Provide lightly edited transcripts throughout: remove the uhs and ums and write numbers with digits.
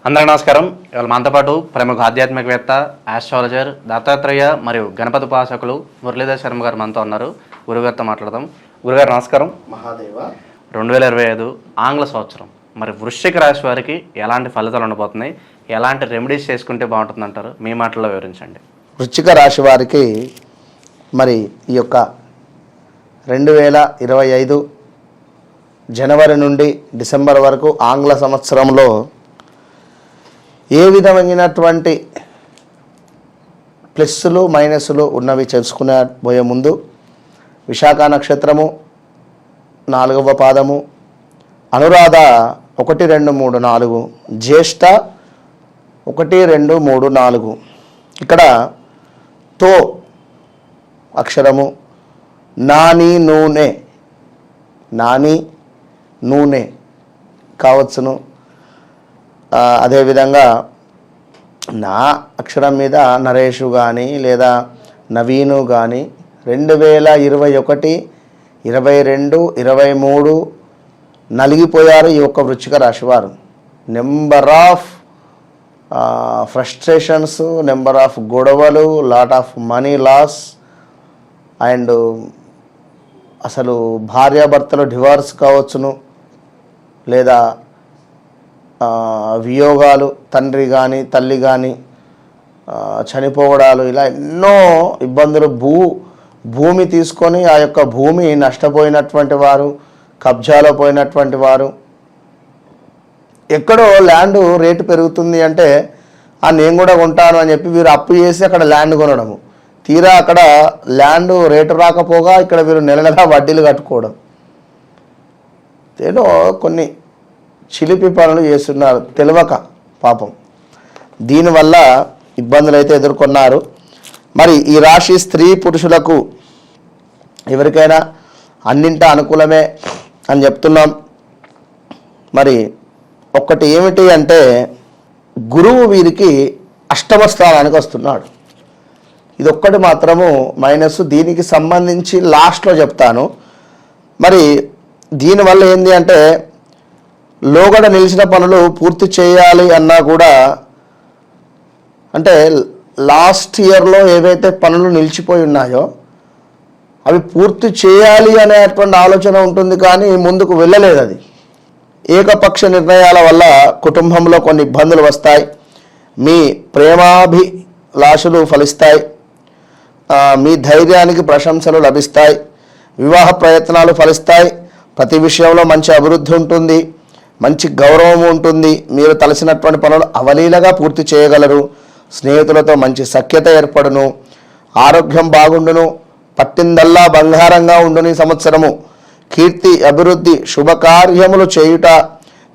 అందరికీ నమస్కారం. ఇవాళ మనతో పాటు ప్రముఖ ఆధ్యాత్మికవేత్త, ఆస్ట్రాలజర్, దత్తాత్రేయ మరియు గణపతి ఉపాసకులు మురళీధర్ శర్మ గారు మనతో ఉన్నారు. గురుగారితో మాట్లాడదాం. గురుగారు నమస్కారం. మహాదేవ. 2025 ఆంగ్ల సంవత్సరం మరి వృశ్చిక రాశి వారికి ఎలాంటి ఫలితాలు ఉండబోతున్నాయి, ఎలాంటి రెమెడీస్ చేసుకుంటే బాగుంటుంది అంటారు? మీ మాటల్లో వివరించండి. వృశ్చిక రాశి వారికి మరి ఈ యొక్క 2025 జనవరి నుండి డిసెంబర్ వరకు ఆంగ్ల సంవత్సరంలో ఏ విధమైనటువంటి ప్లస్సులు మైనస్లు ఉన్నవి తెలుసుకునే పోయే ముందు విశాఖ నక్షత్రము 4వ పాదము, అనురాధ 1, 2, 3, 4, జ్యేష్ఠ 1, 2, 3, 4. ఇక్కడ తో అక్షరము నాని నూనె కావచ్చును. అదేవిధంగా నా అక్షరం మీద నరేషు కానీ లేదా నవీను కానీ 2021, 22, 23 నలిగిపోయారు ఈ యొక్క వృశ్చిక రాశి వారు. Number of frustrations, number of గొడవలు, lot of money loss and అసలు భార్యాభర్తలు డివోర్స్ కావచ్చును, లేదా వియోగాలు, తండ్రి కానీ తల్లి కానీ చనిపోవడాలు, ఇలా ఎన్నో ఇబ్బందులు. భూమి తీసుకొని ఆ యొక్క భూమి నష్టపోయినటువంటి వారు, కబ్జాలో పోయినటువంటి వారు, ఎక్కడో ల్యాండ్ రేటు పెరుగుతుంది అంటే నేను కూడా కొంటాను అని చెప్పి వీరు అప్పు చేసి అక్కడ ల్యాండ్ కొనడము, తీరా అక్కడ ల్యాండ్ రేటు రాకపోగా ఇక్కడ వీరు నెల నెల వడ్డీలు కట్టుకోవడం, ఏదో కొన్ని చిలిపి పనులు చేస్తున్నారు తెలియక పాపం. దీనివల్ల ఇబ్బందులు అయితే ఎదుర్కొన్నారు. మరి ఈ రాశి స్త్రీ పురుషులకు ఎవరికైనా అన్నింటా అనుకూలమే అని చెప్తున్నాం. మరి ఒక్కటి ఏమిటి అంటే గురువు వీరికి అష్టమ స్థానానికి వస్తున్నాడు. ఇదొక్కటి మాత్రము మైనస్. దీనికి సంబంధించి లాస్ట్లో చెప్తాను. మరి దీనివల్ల ఏంటి అంటే లోగడ నిలిచిన పనులు పూర్తి చేయాలి అన్నా కూడా, అంటే లాస్ట్ ఇయర్లో ఏవైతే పనులు నిలిచిపోయి ఉన్నాయో అవి పూర్తి చేయాలి అనేటువంటి ఆలోచన ఉంటుంది, కానీ ముందుకు వెళ్ళలేదు. అది ఏకపక్ష నిర్ణయాల వల్ల కుటుంబంలో కొన్ని ఇబ్బందులు వస్తాయి. మీ ప్రేమాభిలాషలు ఫలిస్తాయి. మీ ధైర్యానికి ప్రశంసలు లభిస్తాయి. వివాహ ప్రయత్నాలు ఫలిస్తాయి. ప్రతి విషయంలో మంచి అభివృద్ధి ఉంటుంది, మంచి గౌరవం ఉంటుంది. మీరు తలసినటువంటి పనులు అవలీలగా పూర్తి చేయగలరు. స్నేహితులతో మంచి సఖ్యత ఏర్పడును. ఆరోగ్యం బాగుండును. పట్టిందల్లా బంగారంగా ఉండుని సంవత్సరము. కీర్తి, అభివృద్ధి, శుభకార్యములు చేయుట,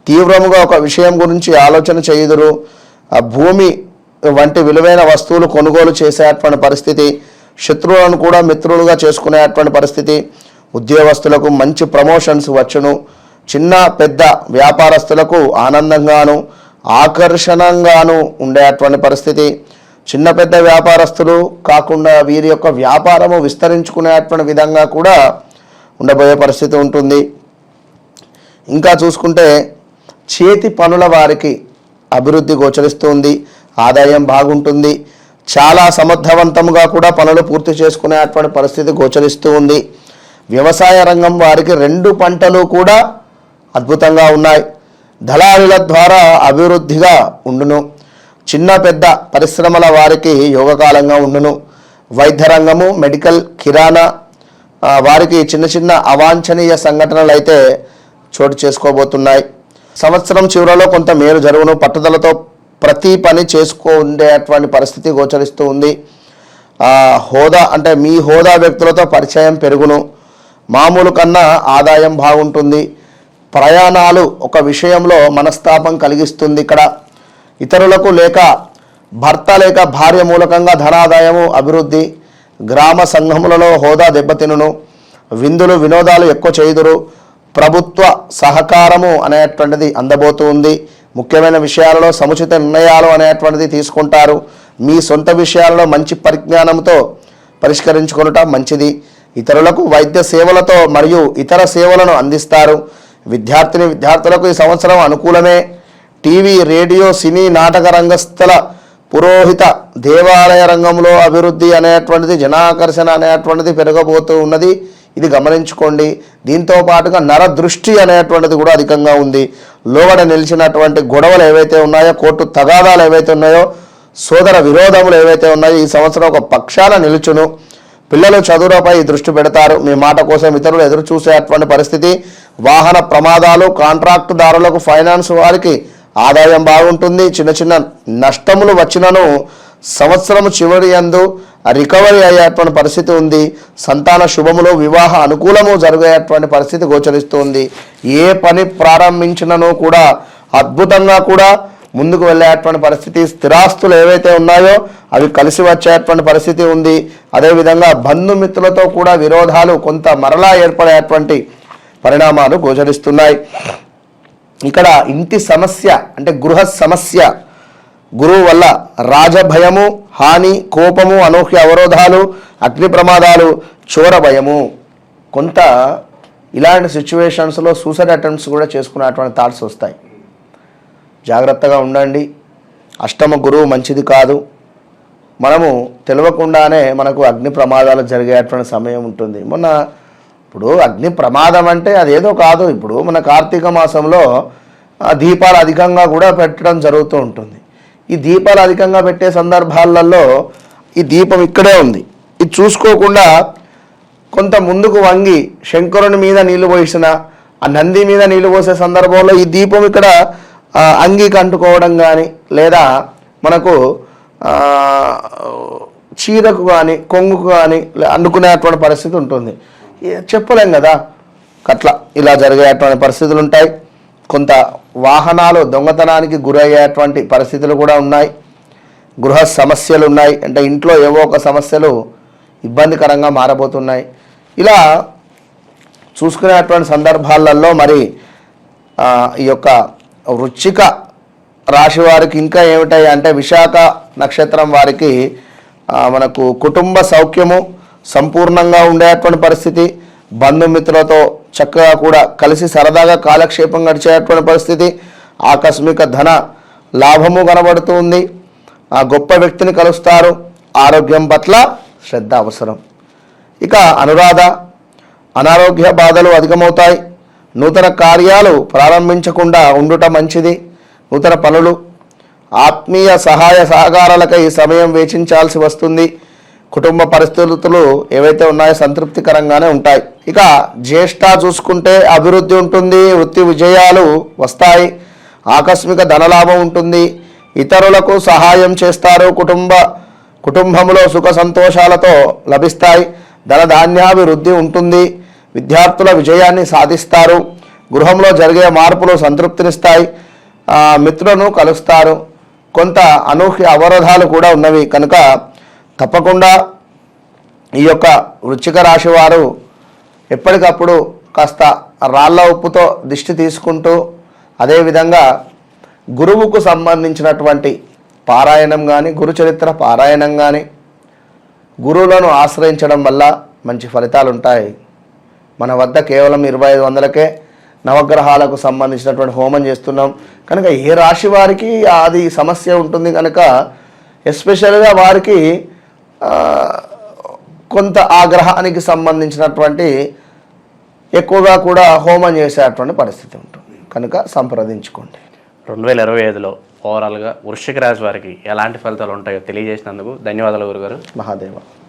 తీవ్రముగా ఒక విషయం గురించి ఆలోచన చేయుదురు. భూమి వంటి విలువైన వస్తువులు కొనుగోలు చేసేటువంటి పరిస్థితి. శత్రువులను కూడా మిత్రులుగా చేసుకునేటువంటి పరిస్థితి. ఉద్యోగస్తులకు మంచి ప్రమోషన్స్ వచ్చును. చిన్న పెద్ద వ్యాపారస్తులకు ఆనందంగాను ఆకర్షణంగాను ఉండేటువంటి పరిస్థితి. చిన్న పెద్ద వ్యాపారస్తులు కాకుండా వీరి యొక్క వ్యాపారము విస్తరించుకునేటువంటి విధంగా కూడా ఉండబోయే పరిస్థితి ఉంటుంది. ఇంకా చూసుకుంటే చేతి పనుల వారికి అభివృద్ధి గోచరిస్తుంది. ఆదాయం బాగుంటుంది. చాలా సమర్థవంతంగా కూడా పనులు పూర్తి చేసుకునేటువంటి పరిస్థితి గోచరిస్తూ ఉంది. వ్యవసాయ రంగం వారికి 2 పంటలు కూడా అద్భుతంగా ఉన్నాయి. దళారుల ద్వారా అభివృద్ధిగా ఉండును. చిన్న పెద్ద పరిశ్రమల వారికి యోగకాలంగా ఉండును. వైద్య రంగము, మెడికల్, కిరాణా వారికి చిన్న చిన్న అవాంఛనీయ సంఘటనలు అయితే చోటు చేసుకోబోతున్నాయి. సంవత్సరం చివరలో కొంత మేలు జరుగును. పట్టుదలతో ప్రతి పని ఉండేటువంటి పరిస్థితి గోచరిస్తూ ఉంది. హోదా అంటే మీ హోదా వ్యక్తులతో పరిచయం పెరుగును. మామూలు కన్నా ఆదాయం బాగుంటుంది. ప్రయాణాలు ఒక విషయంలో మనస్తాపం కలిగిస్తుంది. ఇక్కడ ఇతరులకు లేక భర్త లేక భార్య మూలకంగా ధనాదాయము, అభివృద్ధి. గ్రామ సంఘములలో హోదా దెబ్బతినును. విందులు వినోదాలు ఎక్కువ చేయుదురు. ప్రభుత్వ సహకారము అనేటువంటిది అందబోతుంది. ముఖ్యమైన విషయాలలో సముచిత నిర్ణయాలు అనేటువంటిది తీసుకుంటారు. మీ సొంత విషయాలలో మంచి పరిజ్ఞానంతో పరిష్కరించుకొనుట మంచిది. ఇతరులకు వైద్య సేవలతో మరియు ఇతర సేవలను అందిస్తారు. విద్యార్థులకు ఈ సంవత్సరం అనుకూలమే. టీవీ, రేడియో, సినీ, నాటక రంగస్థల, పురోహిత, దేవాలయ రంగంలో అభివృద్ధి అనేటువంటిది, జనాకర్షణ అనేటువంటిది పెరగబోతూ ఉన్నది. ఇది గమనించుకోండి. దీంతో పాటుగా నరదృష్టి అనేటువంటిది కూడా అధికంగా ఉంది. లోగడ నిలిచినటువంటి గొడవలు ఏవైతే ఉన్నాయో, కోర్టు తగాదాలు ఏవైతే ఉన్నాయో, సోదర విరోధములు ఏవైతే ఉన్నాయో ఈ సంవత్సరం ఒక పక్షాన నిలుచును. పిల్లలు చదువులపై దృష్టి పెడతారు. మీ మాట కోసం ఇతరులు ఎదురు చూసేటువంటి పరిస్థితి. వాహన ప్రమాదాలు, కాంట్రాక్టుదారులకు, ఫైనాన్స్ వారికి ఆదాయం బాగుంటుంది. చిన్న చిన్న నష్టములు వచ్చినను సంవత్సరం చివరి యందు రికవరీ అయ్యేటువంటి పరిస్థితి ఉంది. సంతాన శుభములు, వివాహ అనుకూలము జరిగేటువంటి పరిస్థితి గోచరిస్తుంది. ఏ పని ప్రారంభించినను కూడా అద్భుతంగా కూడా ముందుకు వెళ్ళేటువంటి పరిస్థితి. స్థిరాస్తులు ఏవైతే ఉన్నాయో అవి కలిసి వచ్చేటువంటి పరిస్థితి ఉంది. అదేవిధంగా బంధుమిత్రులతో కూడా విరోధాలు కొంత మరలా ఏర్పడేటువంటి పరిణామాలు గోచరిస్తున్నాయి. ఇక్కడ ఇంటి సమస్య అంటే గృహ సమస్య, గురువు వల్ల రాజభయము, హాని, కోపము, అనూహ్య అవరోధాలు, అగ్ని ప్రమాదాలు, చోర భయము. కొంత ఇలాంటి సిచ్యువేషన్స్లో సూసైడ్ అటెంప్ట్స్ కూడా చేసుకునేటువంటి థాట్స్ వస్తాయి. జాగ్రత్తగా ఉండండి. అష్టమ గురువు మంచిది కాదు. మనము తెలియకుండానే మనకు అగ్ని ప్రమాదాలు జరిగేటువంటి సమయం ఉంటుంది. ఇప్పుడు అగ్ని ప్రమాదం అంటే అదేదో కాదు. ఇప్పుడు మన కార్తీక మాసంలో దీపాలు అధికంగా కూడా పెట్టడం జరుగుతూ ఉంటుంది. ఈ దీపాలు అధికంగా పెట్టే సందర్భాలలో ఈ దీపం ఇక్కడే ఉంది, ఇది చూసుకోకుండా కొంత ముందుకు వంగి శంకరుని మీద నీళ్లు పోసిన, ఆ నంది మీద నీళ్లు పోసే సందర్భంలో ఈ దీపం ఇక్కడ అంగీకి అంటుకోవడం కానీ, లేదా మనకు చీరకు కానీ, కొంగుకు కానీ అంటుకునేటువంటి పరిస్థితి ఉంటుంది. చెప్పలేం కదా, అట్లా ఇలా జరిగేటువంటి పరిస్థితులు ఉంటాయి. కొంత వాహనాలు దొంగతనానికి గురయ్యేటువంటి పరిస్థితులు కూడా ఉన్నాయి. గృహ సమస్యలు ఉన్నాయి, అంటే ఇంట్లో ఏవో ఒక సమస్యలు ఇబ్బందికరంగా మారబోతున్నాయి. ఇలా చూసుకునేటువంటి సందర్భాలలో మరి ఈ యొక్క వృశ్చిక రాశి వారికి ఇంకా ఏమిటాయి అంటే విశాఖ నక్షత్రం వారికి మనకు కుటుంబ సౌఖ్యము సంపూర్ణంగా ఉండేటువంటి పరిస్థితి, బంధుమిత్రులతో చక్కగా కూడా కలిసి సరదాగా కాలక్షేపం గడిచేటువంటి పరిస్థితి, ఆకస్మిక ధన లాభము కనబడుతుంది. ఆ గొప్ప వ్యక్తిని కలుస్తారు. ఆరోగ్యం పట్ల శ్రద్ధ అవసరం. ఇక అనురాధ, అనారోగ్య బాధలు అధికమవుతాయి. నూతన కార్యాలు ప్రారంభించకుండా ఉండుట మంచిది. నూతన పనులు, ఆత్మీయ సహాయ సహకారాలకై సమయం వేచించాల్సి వస్తుంది. కుటుంబ పరిస్థితులు ఏవైతే ఉన్నాయో సంతృప్తికరంగానే ఉంటాయి. ఇక జ్యేష్ఠ చూసుకుంటే అభివృద్ధి ఉంటుంది, వృత్తి విజయాలు వస్తాయి, ఆకస్మిక ధనలాభం ఉంటుంది, ఇతరులకు సహాయం చేస్తారు, కుటుంబంలో సుఖ సంతోషాలతో లభిస్తాయి, ధనధాన్యాభివృద్ధి ఉంటుంది, విద్యార్థుల విజయాన్ని సాధిస్తారు, గృహంలో జరిగే మార్పులు సంతృప్తినిస్తాయి, మిత్రులను కలుస్తారు. కొంత అనూహ్య అవరోధాలు కూడా ఉన్నవి కనుక తప్పకుండా ఈ యొక్క వృశ్చిక రాశి వారు ఎప్పటికప్పుడు కాస్త రాళ్ళ ఉప్పుతో దిష్టి తీసుకుంటూ, అదేవిధంగా గురువుకు సంబంధించినటువంటి పారాయణం కానీ, గురుచరిత్ర పారాయణం కానీ, గురువులను ఆశ్రయించడం వల్ల మంచి ఫలితాలు ఉంటాయి. మన వద్ద కేవలం 2500కే నవగ్రహాలకు సంబంధించినటువంటి హోమం చేస్తున్నాం కనుక ఏ రాశి వారికి అది సమస్య ఉంటుంది కనుక ఎస్పెషల్గా వారికి కొంత ఆ గ్రహానికి సంబంధించినటువంటి ఎక్కువగా కూడా హోమం చేసేటువంటి పరిస్థితి ఉంటుంది కనుక సంప్రదించుకోండి. 2025లో ఓవరాల్గా వృశ్చిక రాశి వారికి ఎలాంటి ఫలితాలు ఉంటాయో తెలియజేసినందుకు ధన్యవాదాలు గురుగారు. మహాదేవ.